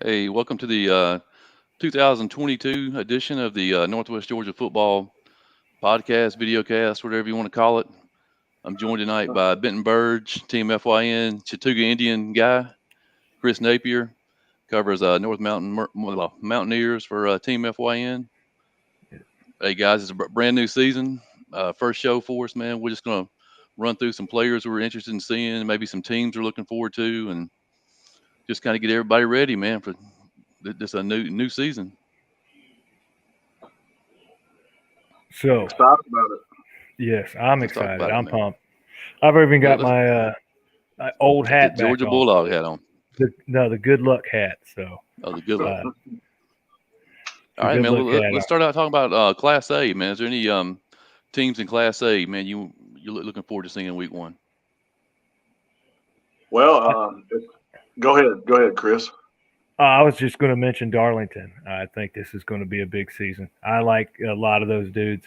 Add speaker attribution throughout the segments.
Speaker 1: Hey, welcome to the 2022 edition of the Northwest Georgia Football Podcast, Videocast, whatever you want to call it. I'm joined tonight by Benton Burge, Team FYN, Chattooga Indian guy, Chris Napier, covers North Mountain Mountaineers for Team FYN. Hey, guys, it's a brand new season. First show for us, man. We're just going to run through some players we're interested in seeing, maybe some teams we're looking forward to, and just kind of get everybody ready, man, for this a new season.
Speaker 2: So,
Speaker 3: Excited about it.
Speaker 2: yes, I'm
Speaker 1: Let's talk
Speaker 2: excited.
Speaker 1: about it,
Speaker 2: I'm
Speaker 1: man.
Speaker 2: pumped. I've even got
Speaker 1: Let's
Speaker 2: my old
Speaker 1: got the
Speaker 2: hat back
Speaker 1: Georgia
Speaker 2: on.
Speaker 1: Bulldog hat on.
Speaker 2: The good luck hat. So,
Speaker 1: Oh, the good luck.
Speaker 2: uh,
Speaker 1: All
Speaker 2: the
Speaker 1: right,
Speaker 2: good
Speaker 1: man.
Speaker 2: luck
Speaker 1: Well,
Speaker 2: hat
Speaker 1: let's
Speaker 2: on.
Speaker 1: start out talking about Class A, man. Is there any teams in Class A, man? You're looking forward to seeing in Week 1?
Speaker 3: Well, go ahead, Chris.
Speaker 2: I was just going to mention Darlington. I think this is going to be a big season. I like a lot of those dudes.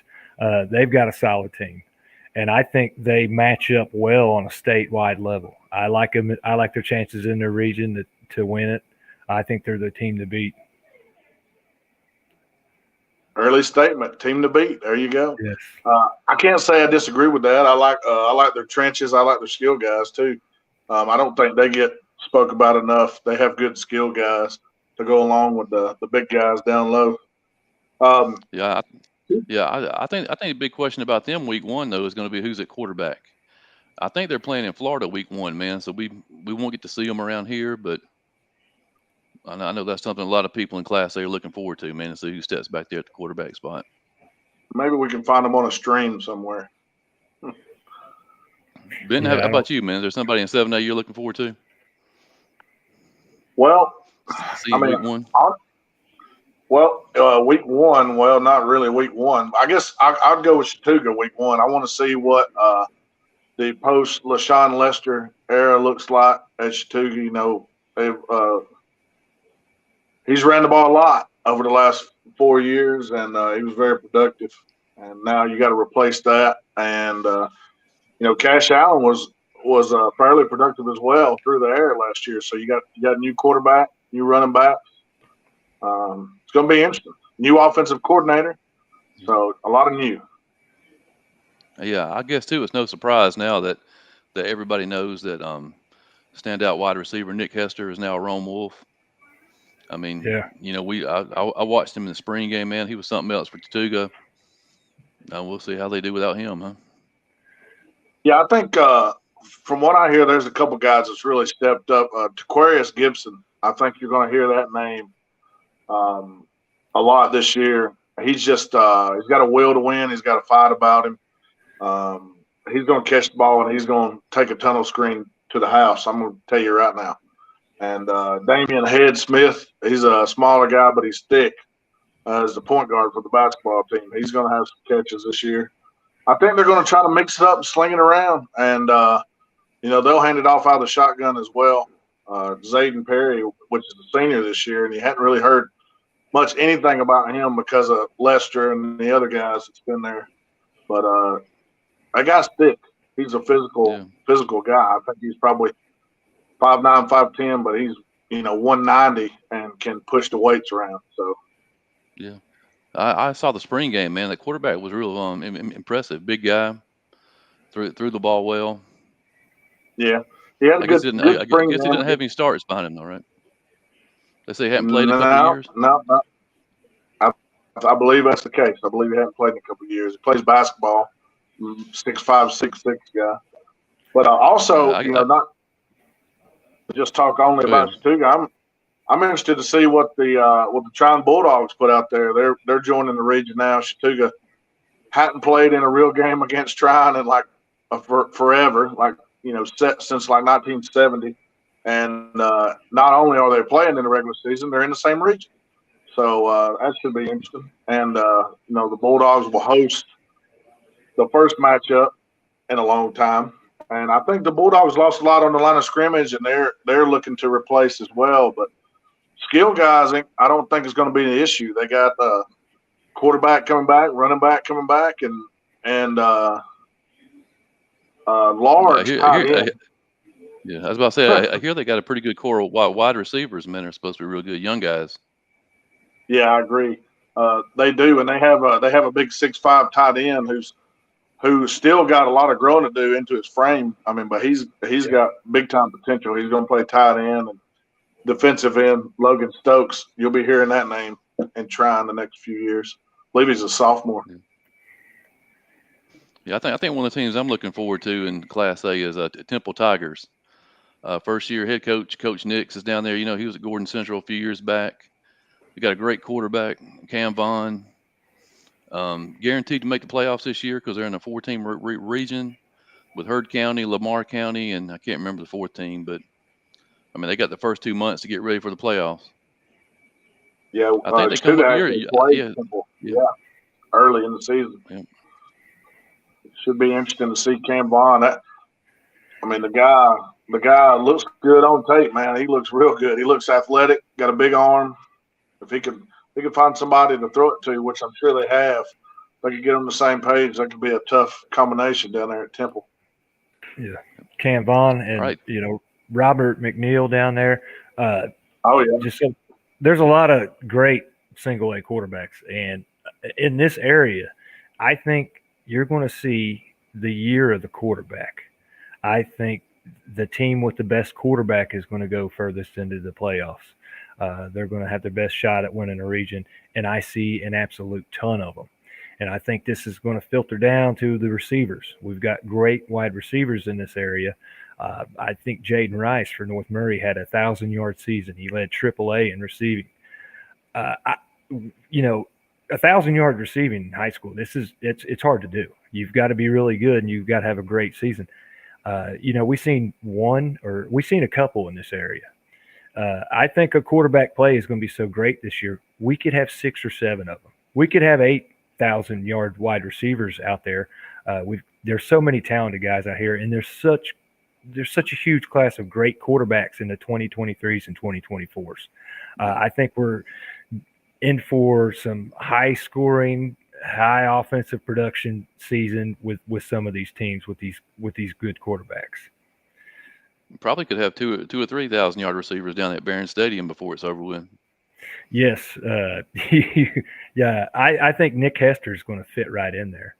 Speaker 2: They've got a solid team, and I think they match up well on a statewide level. I like them. I like their chances in their region to win it. I think they're the team to beat.
Speaker 3: Early statement, team to beat. There you go.
Speaker 2: Yes.
Speaker 3: I can't say I disagree with that. I like their trenches. I like their skill guys too. I don't think they get spoke about enough. They have good skill guys to go along with the big guys down low. Um,
Speaker 1: Yeah, I think the big question about them Week 1 though is going to be who's at quarterback. I think they're playing in Florida Week 1, man. So we won't get to see them around here, but I know that's something a lot of people in Class A are looking forward to, man, to see who steps back there at the quarterback spot.
Speaker 3: Maybe we can find them on a stream somewhere.
Speaker 1: Ben,
Speaker 2: Yeah,
Speaker 1: how about you, man? Is there somebody in 7A you're looking forward to?
Speaker 3: Well,
Speaker 1: See
Speaker 3: I
Speaker 1: in
Speaker 3: mean,
Speaker 1: Week 1?
Speaker 3: Week 1. Well, not really Week 1. I guess I'd go with Chattooga Week 1. I want to see what the post LaShawn Lester era looks like at Chattooga. You know, he's ran the ball a lot over the last 4 years, and he was very productive. And now you got to replace that. And Cash Allen was fairly productive as well through the air last year. So you got a new quarterback, new running back. It's going to be interesting. New offensive coordinator, so a lot of new.
Speaker 1: Yeah, I guess too. It's no surprise now that everybody knows that standout wide receiver Nick Hester is now a Rome Wolf. I mean,
Speaker 2: Yeah.
Speaker 1: I watched him in the spring game, man. He was something else for Chattooga. We'll see how they do without him, huh?
Speaker 3: Yeah, I think from what I hear, there's a couple guys that's really stepped up. Taquarius Gibson, I think you're going to hear that name a lot this year. He's just he's got a will to win. He's got a fight about him. He's going to catch the ball and he's going to take a tunnel screen to the house. I'm going to tell you right now. And Damian Head Smith, he's a smaller guy, but he's thick as the point guard for the basketball team. He's going to have some catches this year. I think they're going to try to mix it up and sling it around. And, they'll hand it off out of the shotgun as well. Zayden Perry, which is a senior this year, and you hadn't really heard much anything about him because of Lester and the other guys that's been there. But that guy's thick. He's a physical guy. I think he's probably 5'9", 5'10", but he's 190 and can push the weights around. So
Speaker 1: yeah, I saw the spring game, man. The quarterback was real impressive. Big guy, threw the ball well.
Speaker 3: Yeah, he had a good spring
Speaker 1: he
Speaker 3: game.
Speaker 1: didn't have any starts behind him, though, right? They say he hadn't played in a couple of years.
Speaker 3: No. I believe that's the case. I believe he hadn't played in a couple of years. He plays basketball, 6'5", 6'6" guy. But also, not to just talk only about Chattooga. I'm interested to see what the Trine Bulldogs put out there. They're joining the region now. Chattooga hadn't played in a real game against Trine in forever, since 1970. And not only are they playing in the regular season, they're in the same region. So that should be interesting. And the Bulldogs will host the first matchup in a long time. And I think the Bulldogs lost a lot on the line of scrimmage, and they're looking to replace as well. But skill guys, I don't think it's going to be an issue. They got quarterback coming back, running back coming back, and large tight end.
Speaker 1: Yeah, I was about to say, I hear they got a pretty good core of wide receivers, man. They're supposed to be real good young guys.
Speaker 3: Yeah, I agree. They do, and they have a big 6'5" tight end who's still got a lot of growing to do into his frame. I mean, but he's got big time potential. He's going to play tight end and defensive end. Logan Stokes, you'll be hearing that name and trying the next few years. I believe he's a sophomore.
Speaker 1: Yeah, I think one of the teams I'm looking forward to in Class A is Temple Tigers. First year head Coach Nix is down there. You know, he was at Gordon Central a few years back. We got a great quarterback, Cam Vaughn. Guaranteed to make the playoffs this year because they're in a 4-team region with Heard County, Lamar County, and I can't remember the fourth team, but I mean, they got the first 2 months to get ready for the playoffs.
Speaker 3: Yeah,
Speaker 1: I think they come up here.
Speaker 3: Yeah, early in the season.
Speaker 1: Yeah.
Speaker 3: It should be interesting to see Cam Vaughn. I mean, the guy looks good on tape, man. He looks real good. He looks athletic, got a big arm. If he could find somebody to throw it to, which I'm sure they have, if they could get on the same page, that could be a tough combination down there at Temple.
Speaker 2: Yeah, Cam Vaughn and Robert McNeil down there. There's a lot of great single A quarterbacks, and in this area, I think you're going to see the year of the quarterback. I think the team with the best quarterback is going to go furthest into the playoffs. They're going to have their best shot at winning a region, and I see an absolute ton of them. And I think this is going to filter down to the receivers. We've got great wide receivers in this area. I think Jaden Rice for North Murray had a 1,000-yard season. He led AAA in receiving. 1,000-yard receiving in high school. It's hard to do. You've got to be really good, and you've got to have a great season. We've seen a couple in this area. I think a quarterback play is going to be so great this year. We could have 6 or 7 of them. We could have 8,000-yard wide receivers out there. There's so many talented guys out here, and there's such a huge class of great quarterbacks in the 2023s and 2024s. I think we're in for some high-scoring, high offensive production season with some of these teams with these good quarterbacks.
Speaker 1: Probably could have 2,000 or 3,000-yard receivers down at Barron Stadium before it's over with.
Speaker 2: Yes, yeah. I think Nick Hester is going to fit right in there.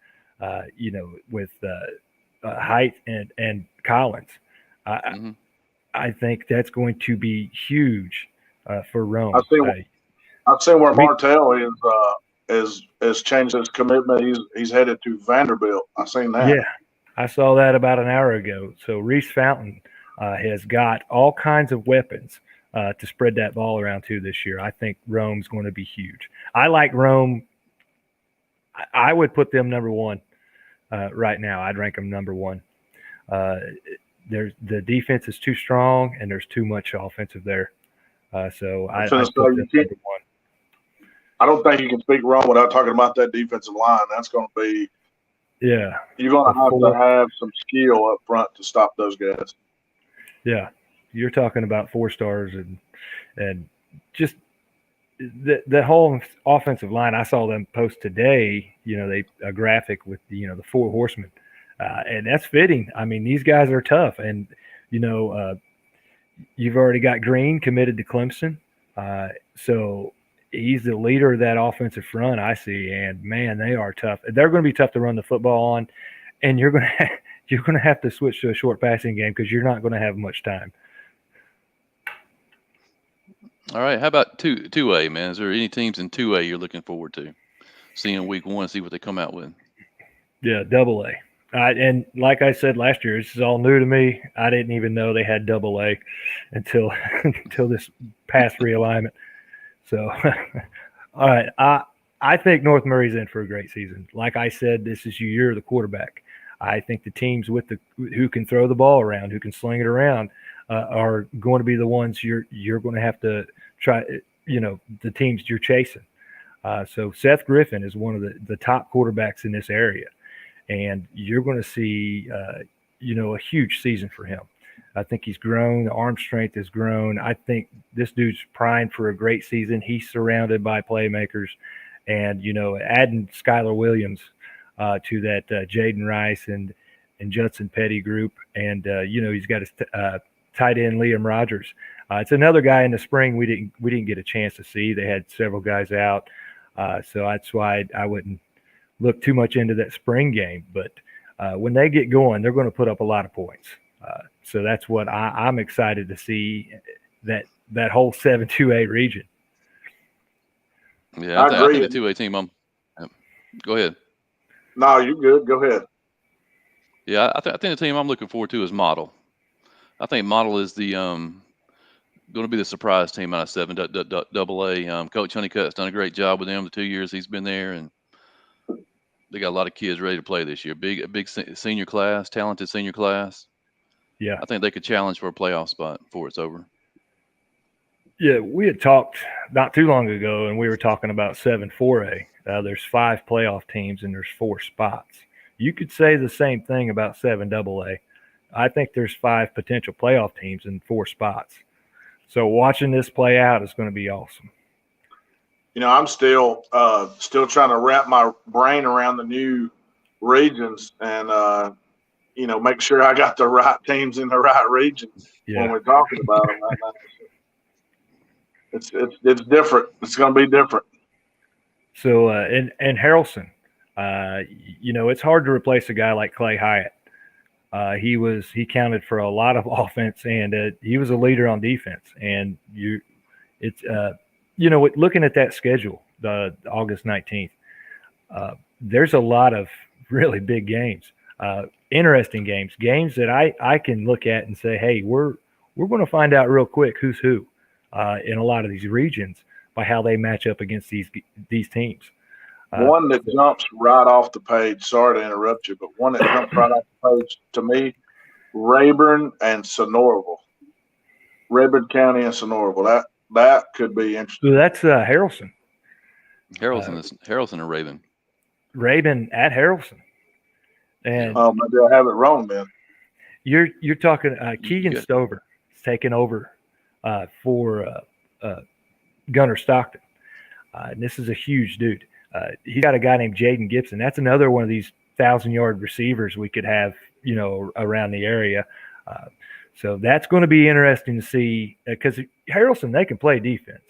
Speaker 2: With Height and Collins. I think that's going to be huge for Rome.
Speaker 3: I've seen where Martell is changed his commitment. He's headed to Vanderbilt. I've seen that.
Speaker 2: Yeah, I saw that about an hour ago. So Reese Fountain has got all kinds of weapons to spread that ball around to this year. I think Rome's going to be huge. I like Rome. I would put them number one right now. I'd rank them number one. The defense is too strong, and there's too much offensive there. So I put them number one.
Speaker 3: I don't think you can speak Rome without talking about that defensive line. That's going to be you're going to have some skill up front to stop those guys.
Speaker 2: Yeah, you're talking about 4 stars and just the whole offensive line. I saw them post today. A graphic with the 4 horsemen, and that's fitting. I mean, these guys are tough, and you've already got Green committed to Clemson, so he's the leader of that offensive front. I see, and man, they are tough. They're going to be tough to run the football on, and you're going to have to switch to a short passing game because you're not going to have much time.
Speaker 1: All right. How about 2A, man? Is there any teams in 2A you're looking forward to seeing week 1, see what they come out with?
Speaker 2: Yeah, AA. And like I said last year, this is all new to me. I didn't even know they had AA until this past realignment. So, all right. I think North Murray's in for a great season. Like I said, this is your year of the quarterback. I think the teams who can throw the ball around, who can sling it around, are going to be the ones you're going to have to try. The teams you're chasing. So Seth Griffin is one of the top quarterbacks in this area, and you're going to see a huge season for him. I think he's grown. The arm strength has grown. I think this dude's primed for a great season. He's surrounded by playmakers, and adding Skylar Williams to that Jaden Rice and Judson Petty group, and he's got tight end Liam Rogers. It's another guy in the spring we didn't get a chance to see. They had several guys out, so that's why I wouldn't look too much into that spring game. But when they get going, they're going to put up a lot of points. So that's what I'm excited to see, that whole 7-2A region.
Speaker 1: Yeah, I think the 2A team. Go ahead.
Speaker 3: No, you're good. Go ahead.
Speaker 1: Yeah, I think the team I'm looking forward to is Model. I think Model is the going to be the surprise team out of 7AA. Coach Honeycutt's done a great job with them the 2 years he's been there, and they got a lot of kids ready to play this year. A big senior class, talented senior class.
Speaker 2: Yeah,
Speaker 1: I think they could challenge for a playoff spot before it's over.
Speaker 2: Yeah, we had talked not too long ago, and we were talking about 7-4A. There's 5 playoff teams, and there's 4 spots. You could say the same thing about 7AA. I think there's 5 potential playoff teams and 4 spots. So watching this play out is going to be awesome.
Speaker 3: I'm still trying to wrap my brain around the new regions and make sure I got the right teams in the right regions when we're talking about them right now. It's different. It's going to be different.
Speaker 2: So and Harrelson, it's hard to replace a guy like Clay Hyatt. He counted for a lot of offense, and he was a leader on defense. And looking at that schedule, the August 19th, there's a lot of really big games, interesting games that I can look at and say, hey, we're going to find out real quick who's who in a lot of these regions by how they match up against these teams.
Speaker 3: One that jumps right off the page, sorry to interrupt you, but one that jumps right off the page to me, Rayburn and Sonoraville. Rayburn County and Sonoraville. That could be interesting.
Speaker 2: So that's Harrelson.
Speaker 1: Harrelson and Raven.
Speaker 2: Raven at Harrelson. And
Speaker 3: maybe I have it wrong then.
Speaker 2: You're talking Keegan Stover is taking over for Gunner Stockton. And this is a huge dude. He got a guy named Jaden Gibson. That's another one of these 1,000-yard receivers we could have, around the area. So that's going to be interesting to see because Harrelson, they can play defense.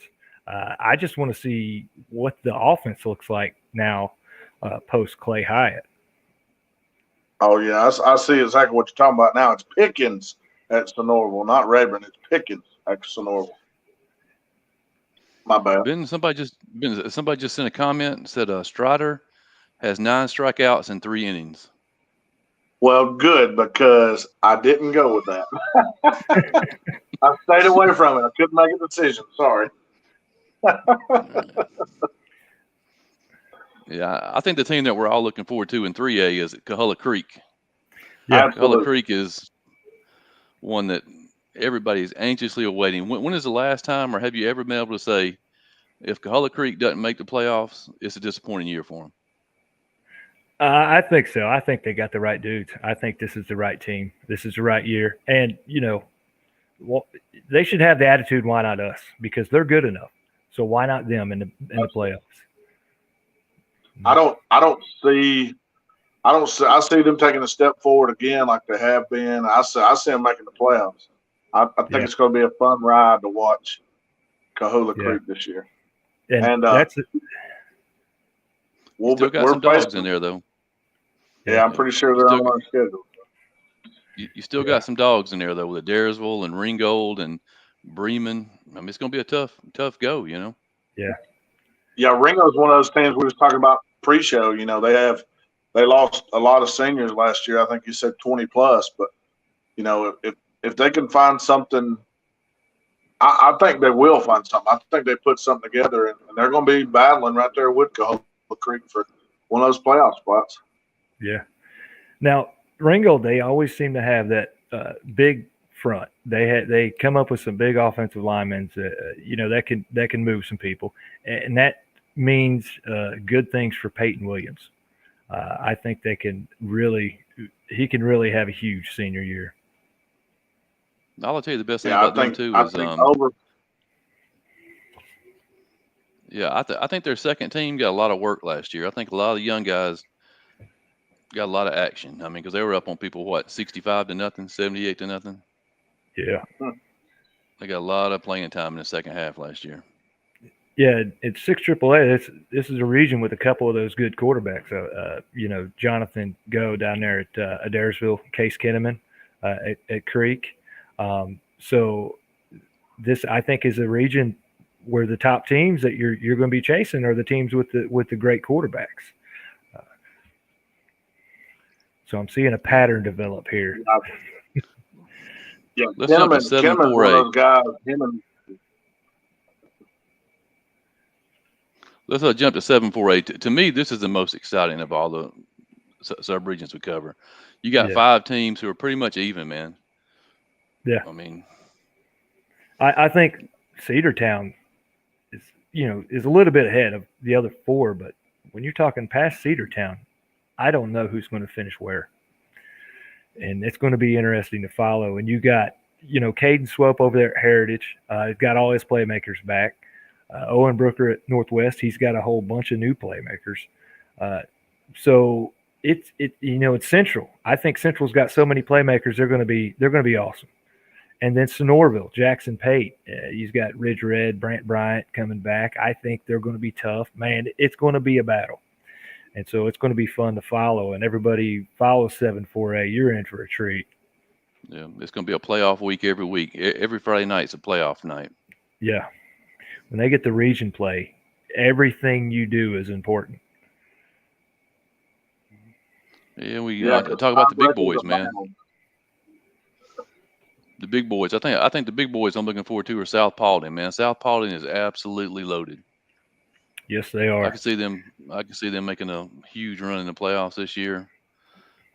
Speaker 2: I just want to see what the offense looks like now post Clay Hyatt.
Speaker 3: Oh, yeah, I see exactly what you're talking about now. It's Pickens at Sonoraville, not Rayburn. It's Pickens at Sonoraville. My bad.
Speaker 1: Somebody just sent a comment and said Strider has 9 strikeouts in 3 innings.
Speaker 3: Well, good, because I didn't go with that. I stayed away from it. I couldn't make a decision. Sorry.
Speaker 1: Yeah, I think the team that we're all looking forward to in 3A is Coahulla Creek.
Speaker 3: Yeah,
Speaker 1: Coahulla Creek is one that everybody's anxiously awaiting. When is the last time, or have you ever been able to say, if Coahulla Creek doesn't make the playoffs, it's a disappointing year for them?
Speaker 2: I think so. I think they got the right dudes. I think this is the right team. This is the right year. And, they should have the attitude, why not us? Because they're good enough. So why not them in the playoffs?
Speaker 3: I see them taking a step forward again like they have been. I see them making the playoffs. I think it's going to be a fun ride to watch Coahulla Creek this year.
Speaker 2: And that's it.
Speaker 1: We're some dogs in there, though.
Speaker 3: Yeah, I'm pretty sure they're on our schedule.
Speaker 1: You still got some dogs in there, though, with Adairsville and Ringgold and Bremen. I mean, it's going to be a tough go,
Speaker 2: Yeah.
Speaker 3: Yeah, Ringo's one of those teams we was talking about pre-show. They lost a lot of seniors last year. I think you said 20 plus, but if they can find something, I think they will find something. I think they put something together, and they're going to be battling right there with Coahulla Creek for one of those playoff spots.
Speaker 2: Yeah. Now, Ringgold, they always seem to have that big front. They come up with some big offensive linemen that can move some people, and that means good things for Peyton Williams. I think he can really have a huge senior year.
Speaker 1: I'll tell you the best thing about them too is I think their second team got a lot of work last year. I think a lot of the young guys got a lot of action. I mean, because they were up on people 65-0, 78-0.
Speaker 2: Yeah.
Speaker 1: They got a lot of playing time in the second half last year.
Speaker 2: Yeah, it's 6 AAA. This is a region with a couple of those good quarterbacks. Jonathan Go down there at Adairsville, Case Kinnaman at Creek. So this, I think, is a region where the top teams that you're going to be chasing are the teams with the great quarterbacks. So I'm seeing a pattern develop here.
Speaker 3: Yeah,
Speaker 1: Let's jump to
Speaker 3: Kinnaman's one of those guys.
Speaker 1: Let's jump to 7-4A. To me, this is the most exciting of all the sub-regions we cover. You got 5 teams who are pretty much even, man.
Speaker 2: Yeah.
Speaker 1: I mean,
Speaker 2: I think Cedartown is a little bit ahead of the other 4, but when you're talking past Cedartown, I don't know who's going to finish where. And it's going to be interesting to follow. And you got, Caden Swope over there at Heritage. He's got all his playmakers back. Owen Brooker at Northwest, he's got a whole bunch of new playmakers. So it's Central. I think Central's got so many playmakers, they're going to be awesome. And then Sonorville, Jackson Pate, he's got Ridge Red, Brant Bryant coming back. I think they're going to be tough. Man, it's going to be a battle. And so it's going to be fun to follow. And everybody follows 7-4A. You're in for a treat.
Speaker 1: Yeah, it's going to be a playoff week every week. Every Friday night's a playoff night.
Speaker 2: Yeah. When they get the region play, everything you do is important.
Speaker 1: Yeah, we talk about the big boys, man. The big boys. I think the big boys I'm looking forward to are South Paulding, man. South Paulding is absolutely loaded.
Speaker 2: Yes, they are.
Speaker 1: I can see them making a huge run in the playoffs this year.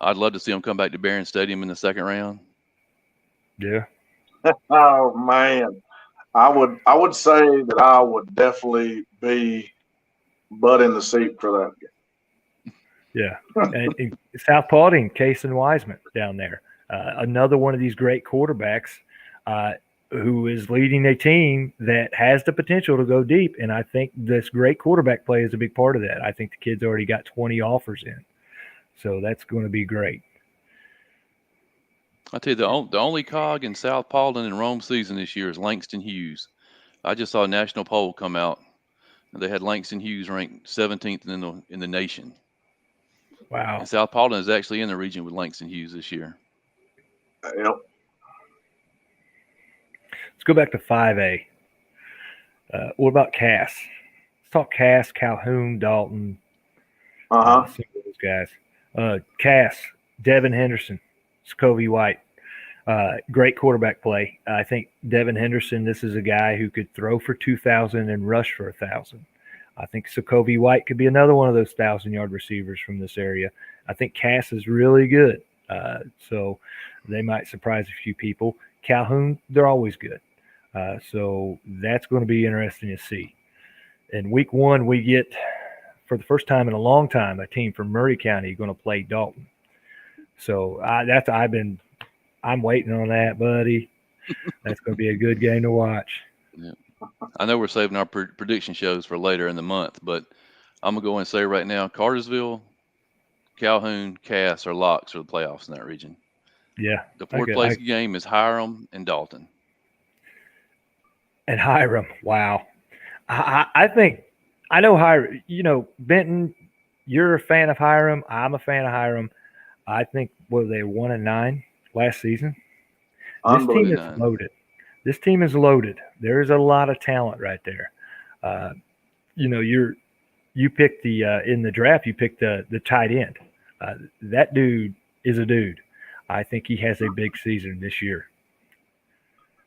Speaker 1: I'd love to see them come back to Barron Stadium in the second round.
Speaker 2: Yeah.
Speaker 3: Oh man, I would say that I would definitely be butt in the seat for that game.
Speaker 2: Yeah, and South Paulding, Case and Wiseman down there, another one of these great quarterbacks. Who is leading a team that has the potential to go deep. And I think this great quarterback play is a big part of that. I think the kid's already got 20 offers in. So that's going to be great.
Speaker 1: I tell you, the only cog in South Paulding and Rome season this year is Langston Hughes. I just saw a national poll come out. And they had Langston Hughes ranked 17th in the nation.
Speaker 2: Wow.
Speaker 1: And South Paulding is actually in the region with Langston Hughes this year.
Speaker 3: Yep.
Speaker 2: Let's go back to 5A. What about Cass? Let's talk Cass, Calhoun, Dalton. Some of those guys. Cass, Devin Henderson, Scovey White. Great quarterback play. I think Devin Henderson, this is a guy who could throw for 2,000 and rush for 1,000. I think Scovey White could be another one of those 1,000-yard receivers from this area. I think Cass is really good. So they might surprise a few people. Calhoun, they're always good. So that's going to be interesting to see. In week 1, we get, for the first time in a long time, a team from Murray County going to play Dalton. So I'm waiting on that, buddy. That's going to be a good game to watch.
Speaker 1: Yeah. I know we're saving our prediction shows for later in the month, but I'm going to go and say right now, Cartersville, Calhoun, Cass are locks for the playoffs in that region.
Speaker 2: Yeah.
Speaker 1: The fourth place game is Hiram and Dalton.
Speaker 2: And Hiram, wow. I think, I know Hiram, Benton, you're a fan of Hiram. I'm a fan of Hiram. I think, they 1-9 last season? This team is loaded. This team is loaded. There's a lot of talent right there. You picked in the draft, you picked the tight end. That dude is a dude. I think he has a big season this year.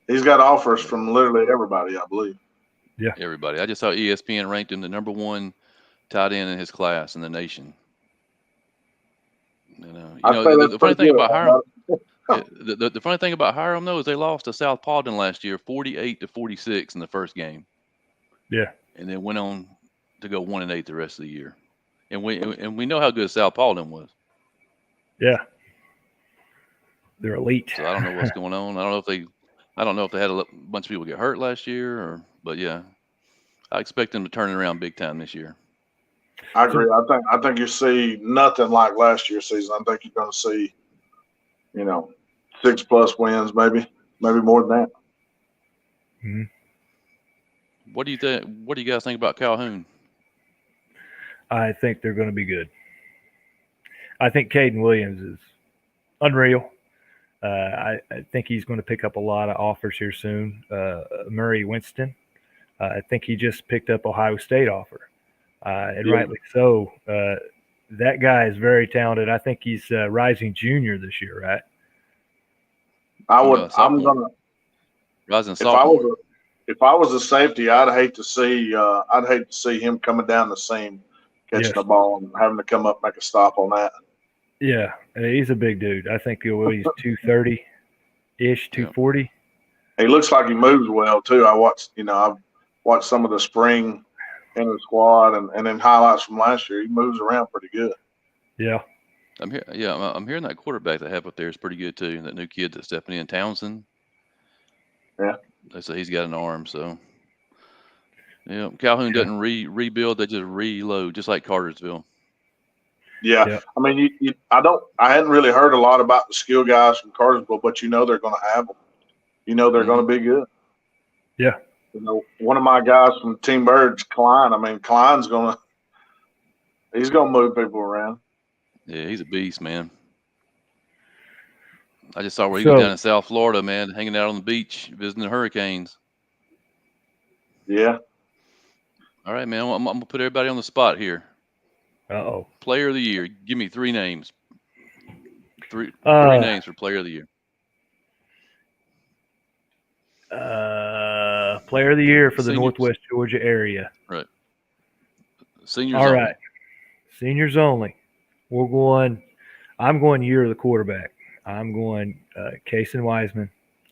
Speaker 3: He's got offers from literally everybody, I believe.
Speaker 2: Yeah,
Speaker 1: everybody. I just saw ESPN ranked him the number 1 tight end in his class in the nation. The funny thing about Hiram, the funny thing about Hiram though is they lost to South Paulding last year, 48-46 in the first game.
Speaker 2: Yeah,
Speaker 1: and then went on to go 1-8 the rest of the year. And we know how good South Paulding was.
Speaker 2: Yeah, they're elite.
Speaker 1: So I don't know what's going on. I don't know if they had a bunch of people get hurt last year, but yeah, I expect them to turn it around big time this year.
Speaker 3: I agree. I think you see nothing like last year's season. I think you're going to see, 6+ wins maybe. maybe more than that.
Speaker 2: Mm-hmm.
Speaker 1: What do you think? What do you guys think about Calhoun?
Speaker 2: I think they're going to be good. I think Caden Williams is unreal. I think he's going to pick up a lot of offers here soon. Murray Winston, I think he just picked up Ohio State offer, and rightly so. That guy is very talented. I think he's rising junior this year, right?
Speaker 3: I'm gonna.
Speaker 1: Rising sophomore.
Speaker 3: If I was a safety, I'd hate to see him coming down the seam, catching the ball and having to come up, make a stop on that.
Speaker 2: Yeah, he's a big dude. I think he's 230-ish, 240.
Speaker 3: He looks like he moves well too. I've watched some of the spring in the squad and then highlights from last year. He moves around pretty good.
Speaker 2: Yeah.
Speaker 1: I'm hearing that quarterback they have up there is pretty good too. That new kid that's stepping in, Townsend.
Speaker 3: Yeah.
Speaker 1: They say he's got an arm, so yeah. Calhoun doesn't rebuild; they just reload, just like Cartersville.
Speaker 3: Yeah. I mean, I hadn't really heard a lot about the skill guys from Cartersville, but they're going to have them. They're going to be good.
Speaker 2: Yeah.
Speaker 3: One of my guys from Team Birds, Klein. I mean, Klein's he's going to move people around.
Speaker 1: Yeah, he's a beast, man. I just saw where he was down in South Florida, man, hanging out on the beach, visiting the Hurricanes.
Speaker 3: Yeah.
Speaker 1: All right, man. I'm going to put everybody on the spot here.
Speaker 2: Uh-oh.
Speaker 1: Player of the year. Give me 3 names. Three names for player of the year.
Speaker 2: Player of the year for the Northwest Georgia area.
Speaker 1: Right. Seniors
Speaker 2: All
Speaker 1: only.
Speaker 2: right. Seniors only. I'm going year of the quarterback. I'm going Cason Wiseman.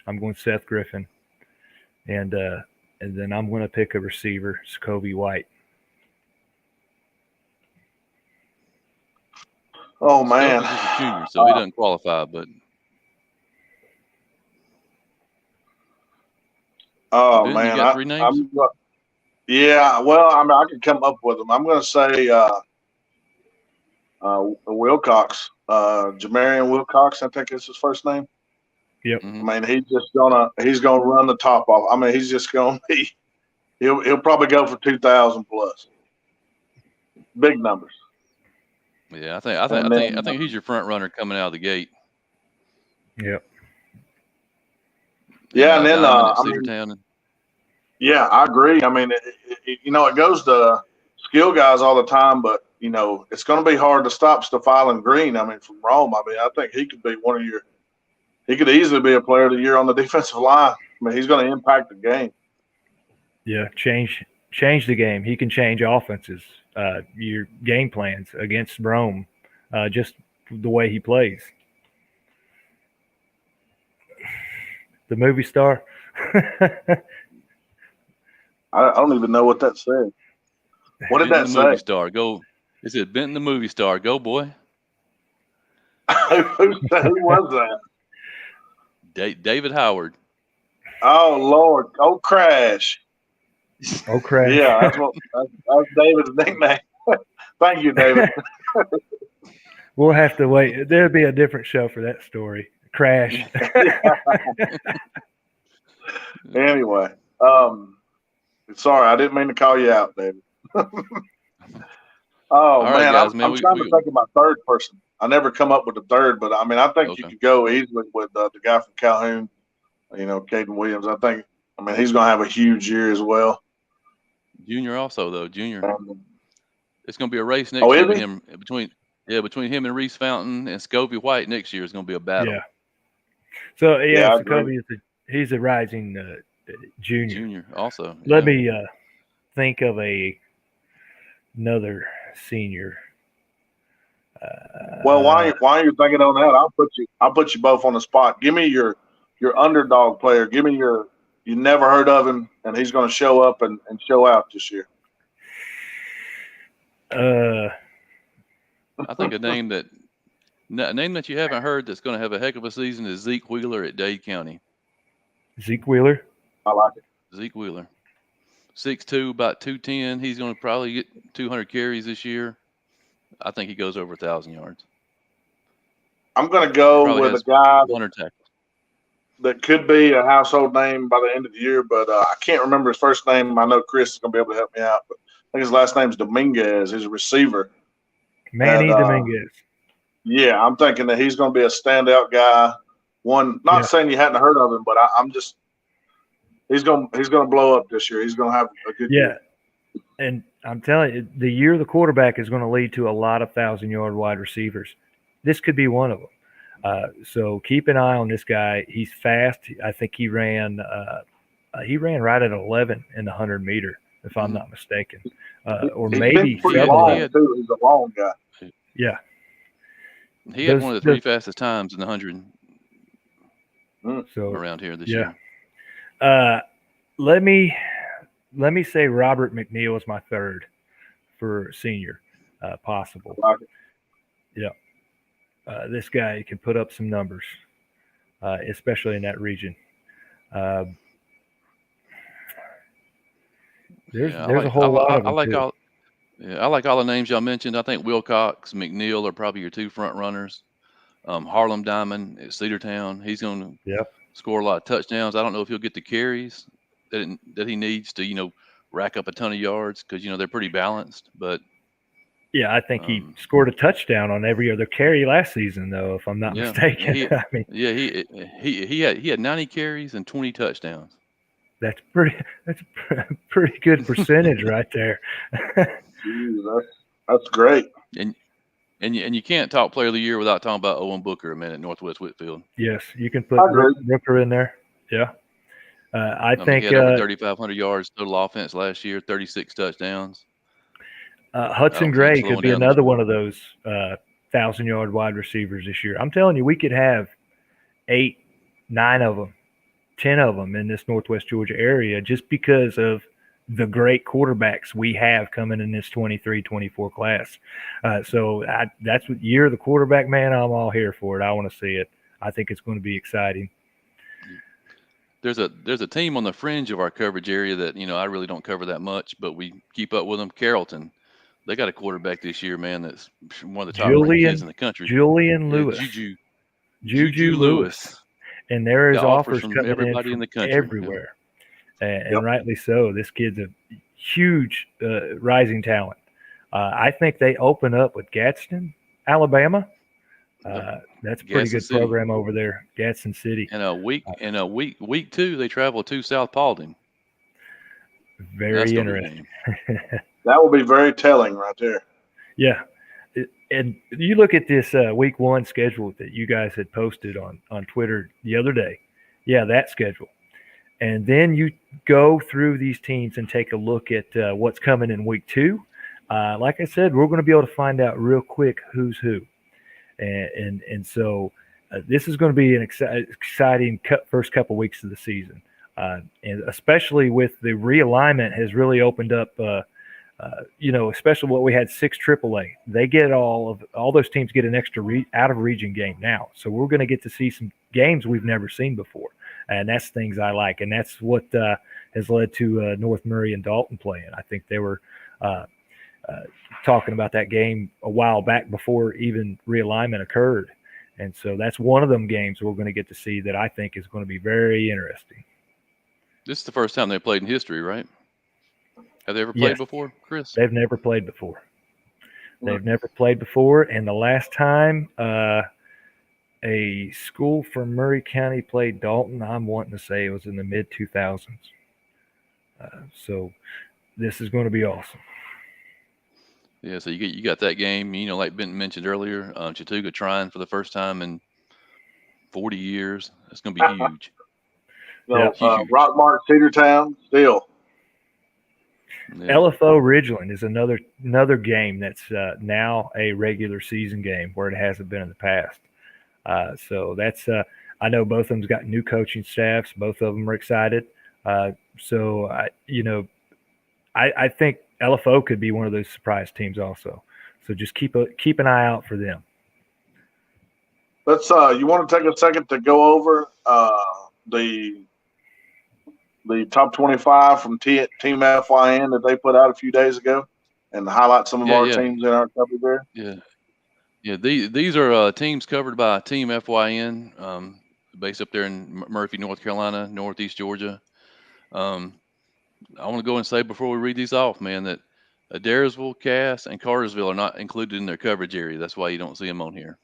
Speaker 2: I'm going Seth Griffin. And then I'm going to pick a receiver, Scobie White.
Speaker 3: Oh, man.
Speaker 1: He's a junior, so he doesn't qualify, but.
Speaker 3: Oh,
Speaker 1: Ben,
Speaker 3: man.
Speaker 1: You got 3 names?
Speaker 3: Yeah, well, I mean, I could come up with them. I'm going to say Wilcox, Jamarian Wilcox, I think is his first name.
Speaker 2: Yep.
Speaker 3: Mm-hmm. I mean, he's gonna run the top off. I mean, he's just gonna be. He'll probably go for 2,000 plus. Big numbers.
Speaker 1: Yeah, I think he's your front runner coming out of the gate.
Speaker 2: Yep.
Speaker 3: Yeah, and then I agree. I mean, it goes to skill guys all the time, but it's going to be hard to stop Stefan Green. I mean, from Rome. I mean, I think he could be he could easily be a player of the year on the defensive line. I mean, he's going to impact the game.
Speaker 2: Yeah, change the game. He can change offenses, your game plans against Rome, just the way he plays. The movie star.
Speaker 3: I don't even know what that said. What did that say?
Speaker 1: Movie star, go. It said Benton the movie star, go boy.
Speaker 3: Who was that?
Speaker 1: David Howard.
Speaker 3: Oh Lord! Oh Crash!
Speaker 2: Oh Crash!
Speaker 3: Yeah, that's David's nickname. Thank you, David.
Speaker 2: We'll have to wait. There'll be a different show for that story. Crash.
Speaker 3: Anyway, sorry, I didn't mean to call you out, David.
Speaker 1: All
Speaker 3: man,
Speaker 1: right, guys,
Speaker 3: I'm trying to think of my third person. I never come up with a third, but I mean, I think you could go easily with the guy from Calhoun, Caden Williams. I mean, he's going to have a huge year as well.
Speaker 1: Junior also, though. It's going to be a race next year with him, between him and Reese Fountain and Scobie White next year is going to be a battle.
Speaker 2: Yeah. So, Scobie he's a rising junior.
Speaker 1: Junior also.
Speaker 2: Let me think of another senior.
Speaker 3: Well, why are you thinking on that? I'll put you both on the spot. Give me your underdog player. Give me you never heard of him, and he's going to show up and show out this year.
Speaker 1: I think a name that you haven't heard that's going to have a heck of a season is Zeke Wheeler at Dade County.
Speaker 2: Zeke Wheeler?
Speaker 3: I like it.
Speaker 1: Zeke Wheeler. 6'2", about 210. He's going to probably get 200 carries this year. I think he goes over 1,000 yards.
Speaker 3: I'm going to go with a guy.
Speaker 1: 100 tackles.
Speaker 3: that could be a household name by the end of the year, but I can't remember his first name. I know Chris is going to be able to help me out, but I think his last name is Dominguez. He's a receiver.
Speaker 2: Manny
Speaker 3: And,
Speaker 2: Dominguez.
Speaker 3: Yeah, I'm thinking that he's going to be a standout guy. Not saying you hadn't heard of him, but I'm just he's going to blow up this year. He's going to have a good year.
Speaker 2: And I'm telling you, the year the quarterback is going to lead to a lot of 1,000-yard wide receivers. This could be one of them. So keep an eye on this guy. He's fast. I think he ran right at 11 in the 100-meter, if I'm not mistaken, or maybe
Speaker 3: pretty long too. He's a long guy.
Speaker 2: Yeah,
Speaker 1: he had one of the 3 fastest times in the 100 around here this year.
Speaker 2: Let me say Robert McNeil is my third for senior, possible. Yeah. This guy can put up some numbers, especially in that region. There's a whole lot of them.
Speaker 1: I like all the names y'all mentioned. I think Wilcox, McNeil are probably your 2 front runners. Harlem Diamond at Cedartown, he's going to score a lot of touchdowns. I don't know if he'll get the carries that he needs to, rack up a ton of yards because they're pretty balanced, but.
Speaker 2: Yeah, I think he scored a touchdown on every other carry last season, though, if I'm not mistaken.
Speaker 1: He had 90 carries and 20 touchdowns.
Speaker 2: That's a pretty good percentage right there.
Speaker 3: That's great.
Speaker 1: And you can't talk Player of the Year without talking about Owen Booker a minute, Northwest Whitfield.
Speaker 2: Yes, you can put Booker in there. Yeah, I think
Speaker 1: he had over 3,500 yards total offense last year, 36 touchdowns.
Speaker 2: Hudson Gray could be another one of those 1,000-yard wide receivers this year. I'm telling you, we could have 8, 9 of them, 10 of them in this Northwest Georgia area just because of the great quarterbacks we have coming in this 23-24 class. So that's what year of the quarterback, man. I'm all here for it. I want to see it. I think it's going to be exciting.
Speaker 1: There's a team on the fringe of our coverage area that I really don't cover that much, but we keep up with them. Carrollton. They got a quarterback this year, man, that's one of the top kids in the country.
Speaker 2: Julian Lewis.
Speaker 1: Juju Lewis.
Speaker 2: And there is offers
Speaker 1: from
Speaker 2: coming
Speaker 1: everybody in the country.
Speaker 2: Everywhere. And rightly so. This kid's a huge rising talent. I think they open up with Gadsden, Alabama. That's a pretty good program over there, Gadsden City.
Speaker 1: And week 2, they travel to South Paulding.
Speaker 2: Very interesting.
Speaker 3: That will be very telling right there.
Speaker 2: Yeah. And you look at this week 1 schedule that you guys had posted on Twitter the other day. Yeah, that schedule. And then you go through these teams and take a look at what's coming in week 2. Like I said, we're going to be able to find out real quick who's who. And so this is going to be an exciting first couple weeks of the season. And especially with the realignment has really opened up especially what we had 6 AAA. They get all those teams get an extra out of region game now. So we're going to get to see some games we've never seen before. And that's things I like. And that's what has led to North Murray and Dalton playing. I think they were talking about that game a while back before even realignment occurred. And so that's one of them games we're going to get to see that I think is going to be very interesting.
Speaker 1: This is the first time they played in history, right? Have they ever played before, Chris?
Speaker 2: They've never played before. They've never played before. And the last time a school from Murray County played Dalton, I'm wanting to say it was in the mid-2000s. So this is going to be awesome.
Speaker 1: Yeah, so you got that game. Like Benton mentioned earlier, Chattooga trying for the first time in 40 years. That's going to be huge.
Speaker 3: Huge. Rockmart, Cedartown, still.
Speaker 2: Yeah. LFO Ridgeland is another game that's now a regular season game where it hasn't been in the past. So that's I know both of them's got new coaching staffs. Both of them are excited. So I think LFO could be one of those surprise teams also. So just keep an eye out for them.
Speaker 3: Let's you want to take a second to go over the top 25 from Team FYN that they put out a few days ago and highlight some of our teams in our coverage there?
Speaker 1: Yeah. These are teams covered by Team FYN. based up there in Murphy, North Carolina, Northeast Georgia. I want to go and say before we read these off, man, that Adairsville, Cass, and Cartersville are not included in their coverage area. That's why you don't see them on here.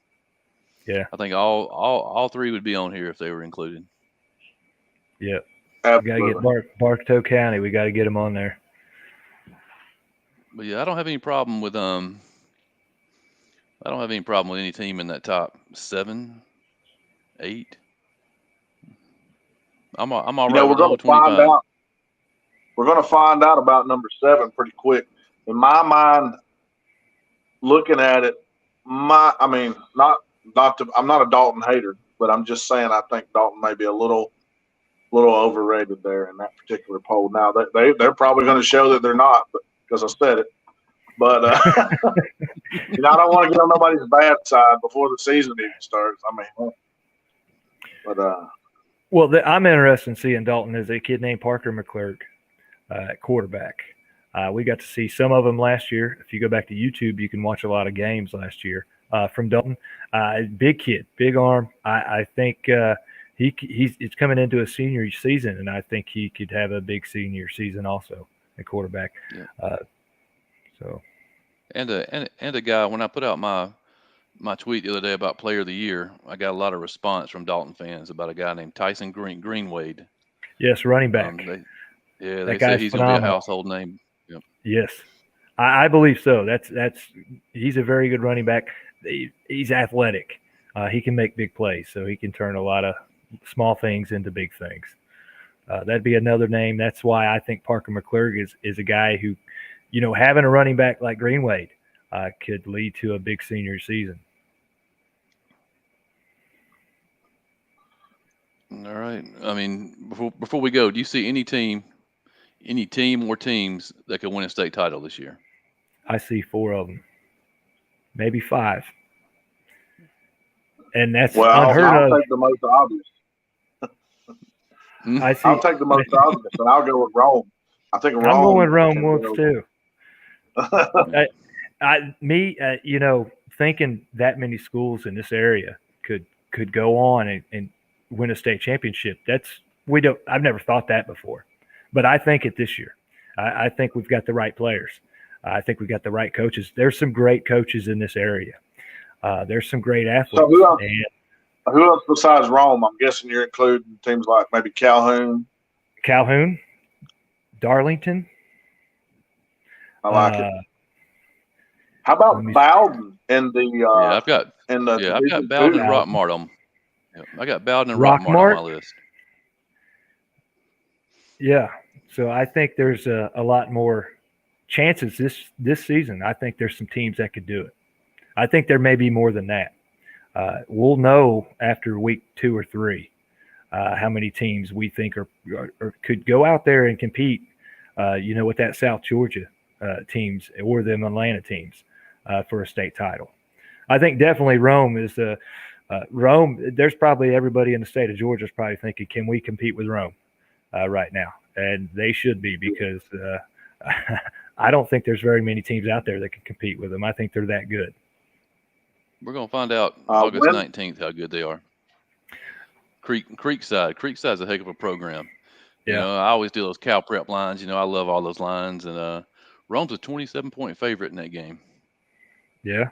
Speaker 2: Yeah.
Speaker 1: I think all three would be on here if they were included.
Speaker 2: Yeah.
Speaker 3: Absolutely.
Speaker 2: We got to get Bartow County. We got to get them on there.
Speaker 1: But yeah, I don't have any problem with any team in that top 7, 8. I'm all right with low 25.
Speaker 3: We're going to find out about number 7 pretty quick. In my mind, looking at it, I'm not a Dalton hater, but I'm just saying I think Dalton may be a little overrated there in that particular poll. Now they're probably going to show that they're not, because I said it. But I don't want to get on nobody's bad side before the season even starts.
Speaker 2: Well, I'm interested in seeing Dalton as a kid named Parker McClurg at quarterback. We got to see some of them last year. If you go back to YouTube, you can watch a lot of games last year from Dalton. Big kid, big arm. I think he's coming into a senior season, and I think he could have a big senior season also at quarterback.
Speaker 1: Yeah. And a guy, when I put out my tweet the other day about Player of the Year, I got a lot of response from Dalton fans about a guy named Tyson Greenwade.
Speaker 2: Yes, running back.
Speaker 1: They say he's going to be a household name. Yep.
Speaker 2: Yes, I believe so. He's a very good running back. He's athletic. He can make big plays, so he can turn a lot of small things into big things. That'd be another name. That's why I think Parker McClurg is a guy who, having a running back like Greenwade could lead to a big senior season.
Speaker 1: All right. I mean, before we go, do you see any team or teams that could win a state title this year?
Speaker 2: I see 4 of them, maybe 5. And that's unheard of.
Speaker 3: I'll take the most obvious. I'll take the most obvious, and I'll go with Rome. I think Rome.
Speaker 2: I'm going Rome once too. Thinking that many schools in this area could go on and win a state championship. I've never thought that before, but I think it this year. I think we've got the right players. I think we've got the right coaches. There's some great coaches in this area. There's some great athletes.
Speaker 3: So who else besides Rome? I'm guessing you're including teams like maybe Calhoun,
Speaker 2: Darlington.
Speaker 3: I like it. How about Bowden in the?
Speaker 1: I've got Bowden and Rockmart on. Yeah, I got Bowden and Rockmart on my list.
Speaker 2: Yeah, so I think there's a lot more chances this season. I think there's some teams that could do it. I think there may be more than that. We'll know after week 2 or 3 how many teams we think are could go out there and compete. With that South Georgia teams or them Atlanta teams for a state title. I think definitely Rome is Rome. There's probably everybody in the state of Georgia is probably thinking, can we compete with Rome right now? And they should be, because I don't think there's very many teams out there that can compete with them. I think they're that good.
Speaker 1: We're going to find out August 19th how good they are. Creekside's a heck of a program.
Speaker 2: Yeah.
Speaker 1: I always do those Cal Prep lines. I love all those lines. And Rome's a 27-point favorite in that game.
Speaker 2: Yeah.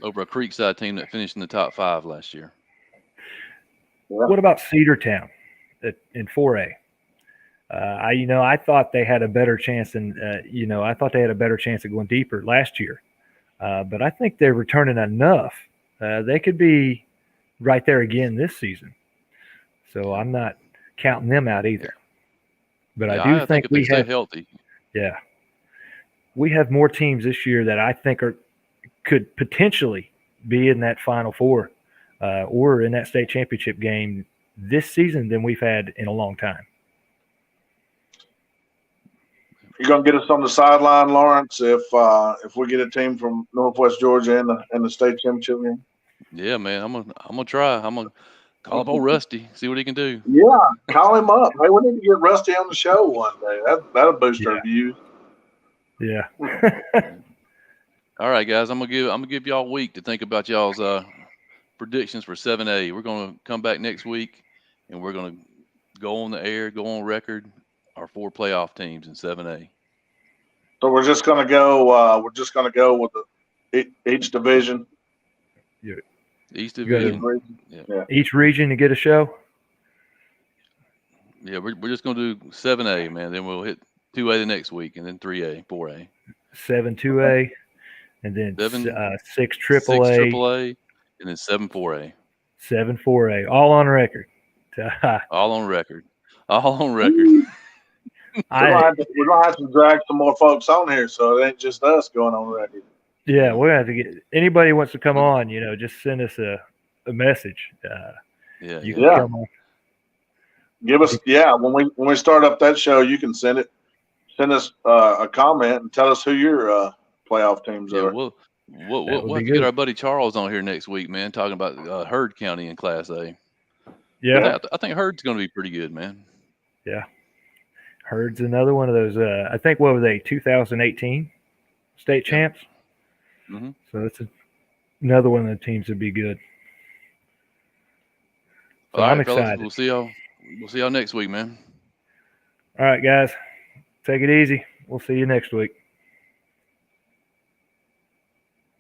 Speaker 1: Over a Creekside team that finished in the top 5 last year.
Speaker 3: Yeah.
Speaker 2: What about Cedartown in 4A? I thought they had a better chance of going deeper last year. But I think they're returning enough. They could be right there again this season. So I'm not counting them out either. But I do think we have
Speaker 1: healthy.
Speaker 2: Yeah. We have more teams this year that I think could potentially be in that Final Four or in that state championship game this season than we've had in a long time.
Speaker 3: You're gonna get us on the sideline, Lawrence, if we get a team from Northwest Georgia in the state championship game.
Speaker 1: Yeah, man, I'm gonna try. I'm gonna call up old Rusty, see what he can do.
Speaker 3: Yeah, call him up. Hey, we need to get Rusty on the show one day. That'll boost our views.
Speaker 2: Yeah.
Speaker 1: All right, guys, I'm gonna give y'all a week to think about y'all's predictions for 7A. We're going to come back next week, and we're going to go on the air, go on record, our 4 playoff teams in 7A.
Speaker 3: So we're just going to go. We're just going to go with each division.
Speaker 1: East
Speaker 2: You gotta-
Speaker 1: Division.
Speaker 2: Each region to get a show.
Speaker 1: Yeah, we're just going to do 7A, man. Then we'll hit 2A the next week, and then 3A, 4A.
Speaker 2: 7 2A, and then 6
Speaker 1: 6
Speaker 2: AAA,
Speaker 1: AAA, and then 7 4A.
Speaker 2: 7 4A, all on record.
Speaker 1: All on record. All on record.
Speaker 3: We're gonna have to drag some more folks on here, so it ain't just us going on record.
Speaker 2: Yeah, we're gonna have to get anybody who wants to come on. Just send us a message.
Speaker 1: Yeah.
Speaker 2: You can come on.
Speaker 3: Give us when we start up that show, you can send us a comment and tell us who your playoff teams are.
Speaker 1: We'll have to get our buddy Charles on here next week, man, talking about Heard County in Class A.
Speaker 2: Yeah,
Speaker 1: I think Heard's going to be pretty good, man.
Speaker 2: Yeah, Heard's another one of those. I think what were they? 2018 state champs.
Speaker 1: Mm-hmm.
Speaker 2: So that's another one of the teams that'd be good. So
Speaker 1: All right,
Speaker 2: I'm excited.
Speaker 1: Fellas, we'll see y'all next week, man.
Speaker 2: All right, guys, take it easy. We'll see you next week.